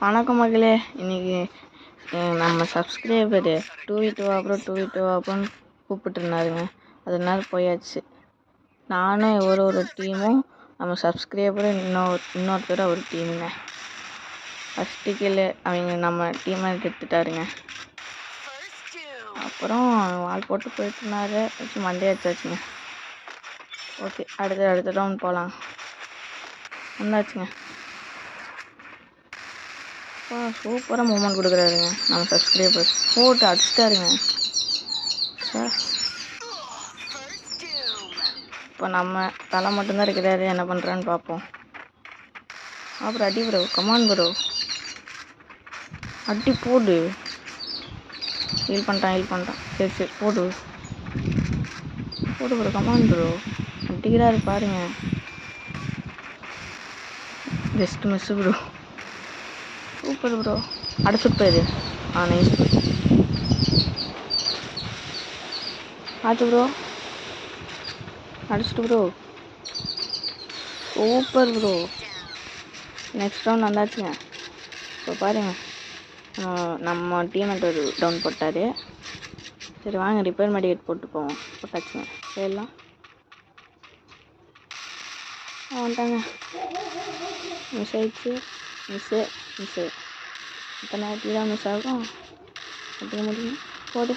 வணக்கம் மகளே. இன்னைக்கு நம்ம சப்ஸ்கிரைபரு 2v2 அப்புறம் கூப்பிட்டு இருந்தாருங்க. அதனால போயாச்சு. நானும் ஒரு டீமும் நம்ம சப்ஸ்கிரைபரும் இன்னொருத்தர் ஒரு டீமுங்க. ஃபஸ்ட்டு கீழே அவங்க நம்ம டீமை எடுத்துட்டாருங்க. அப்புறம் வால் போட்டு போயிட்டு இருந்தாரு. வச்சு மண்டே வச்சாச்சுங்க. ஓகே, அடுத்த ரவுண்ட் போகலாம். வந்தாச்சுங்க. சூப்பராக மூமெண்ட் கொடுக்குறாருங்க நம்ம சப்ஸ்கிரைபர். போட்டு அடிச்சிட்டாருங்க. இப்போ நம்ம தலை மட்டும்தான் இருக்கிறாரு. என்ன பண்ணுறான்னு பார்ப்போம். அப்புறம் அடி ப்ரோ, கமான் ப்ரோ, அடி போடு. ஹீல் பண்ணிட்டான். சரி போடு ப்ரோ, கமான் ப்ரோ. அடிக்கிறாரு பாருங்க. Just miss bro. Super bro. அடிச்சுட்டு போயிரு. நைஸ். பார்த்து ப்ரோ, அடிச்சுட்டு bro. Super bro. Next round வந்தாச்சுங்க. இப்போ பாருங்க, நம்ம டீம்மேட் ஒரு டவுன் போட்டார். சரி வாங்க ரிப்பேர் மெடிக்கேட் போட்டாச்சுங்க. போயிடலாம். வந்துட்டாங்க. மிஸ் ஆயிடுச்சு. மிஸ்ஸு இத்தனை நேரத்துக்கு தான் மிஸ் ஆகும். அடிக்க முடியும். போடு.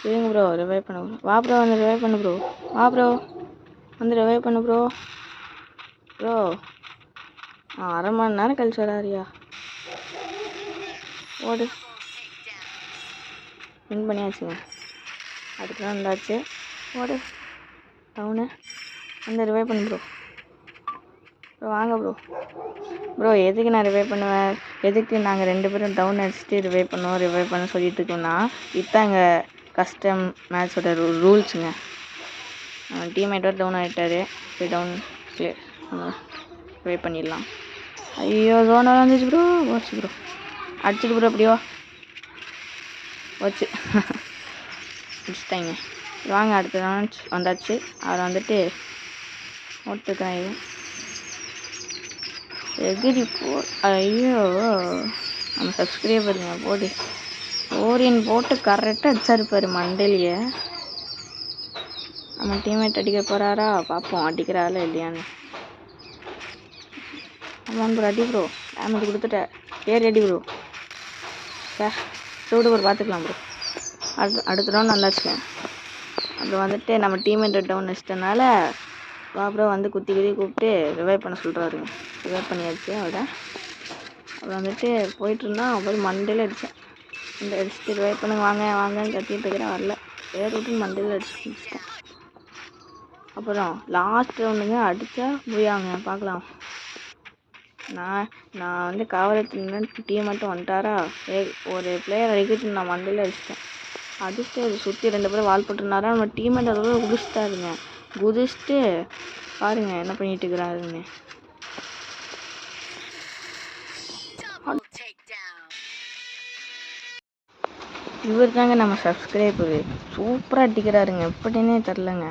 இருங்க ப்ரோ, ரிவைவ் பண்ண ப்ரோ. வா ப்ரோ, வந்து ரிவைவ் பண்ணு ப்ரோ. வா ப்ரோ, வந்து ரிவைவ் பண்ணு ப்ரோ. அரை மணி நேரம் கழிச்சு வராரியா. ஓடு. வின் பண்ணியாச்சுங்க. அடுத்த நாள் வந்தாச்சு. ஓடு டவுனு, வந்து ரிவைவ் பண்ணு ப்ரோ. வாங்க ப்ரோ, எதுக்கு நான் ரிவைவ் பண்ணுவேன்? எதுக்கு நாங்கள் 2 பேரும் டவுன் அடிச்சுட்டு ரிவைவ் பண்ண சொல்லிட்டு இருக்கோம்னா, இதாங்க கஸ்டம் மேட்சோட ரூல்ஸுங்க. டீம்மேட்டோட டவுன் ஆகிட்டாரு. போய் டவுன் கிளியர் ரிவைவ் பண்ணிடலாம். ஐயோ, ஜோனால் வந்துச்சு ப்ரோ. போச்சு ப்ரோ, அடிச்சுட்டு ப்ரோ. அப்படியோ போச்சு. அடிச்சுட்டாங்க. வாங்க அடுத்த ரவுண்ட் வந்தாச்சு. அவரை வந்துட்டு ஓட்டுக்கிறேன். எகிரி போ. ஐயோ, நம்ம சப்ஸ்கிரைபருங்க. போடு. ஓரியன் போட்டு கரெக்டாக அடிச்சிருப்பாரு மண்டையிலேயே. நம்ம டீம்மேட் அடிக்க போகிறாரா? பார்ப்போம் அடிக்கிறாளா இல்லையான்னு. ஆமாம் ப்ரோ, அடி ப்ரோ. டேமேஜ் கொடுத்துட்டேன். அடி ப்ரோ. சூடு ப்ரோ, பார்த்துக்கலாம் ப்ரோ. அடுத்த ரவுண்ட் வந்தாச்சுங்க. அப்புறம் வந்துட்டு நம்ம டீம்மேட் டவுன் வச்சிட்டனால ப்ரோ வந்து குத்தி கூப்பிட்டு ரிவைவ் பண்ண சொல்கிறாருங்க. ரிவைவ் பண்ணியாச்சு அவரை. அப்புறம் வந்துட்டு போயிட்டு இருந்தான். அப்புறம் மண்டையில் அடித்தேன். அடிச்சுட்டு ரிவைவ் பண்ணுங்க வாங்கன்னு கத்திட்டு இருக்கிறேன். வரல. வேறு விட்டு மண்டையில் அடிச்சுட்டேன். அப்புறம் லாஸ்ட் ரவுண்டுங்க. அடித்தா போயாங்க. பார்க்கலாம். நான் வந்து காவலத்துலேருந்து டீம் மட்டும் வந்துட்டாரா. ஒரு பிளேயர் அடிக்கிட்டு நான் மண்டையில் அடிச்சுட்டு சுற்றி 2 பேரும் வால் போட்டுருந்தாரா. நம்ம டீம்மேட் அதோட குதிச்சிட்டாருங்க. குதிச்சுட்டு பாருங்க என்ன பண்ணிட்டு இருக்கிறாருன்னு. இவர் தாங்க நம்ம சப்ஸ்கிரைபரு. சூப்பராக அடிக்கிறாருங்க. எப்படின்னே தெரிலங்க.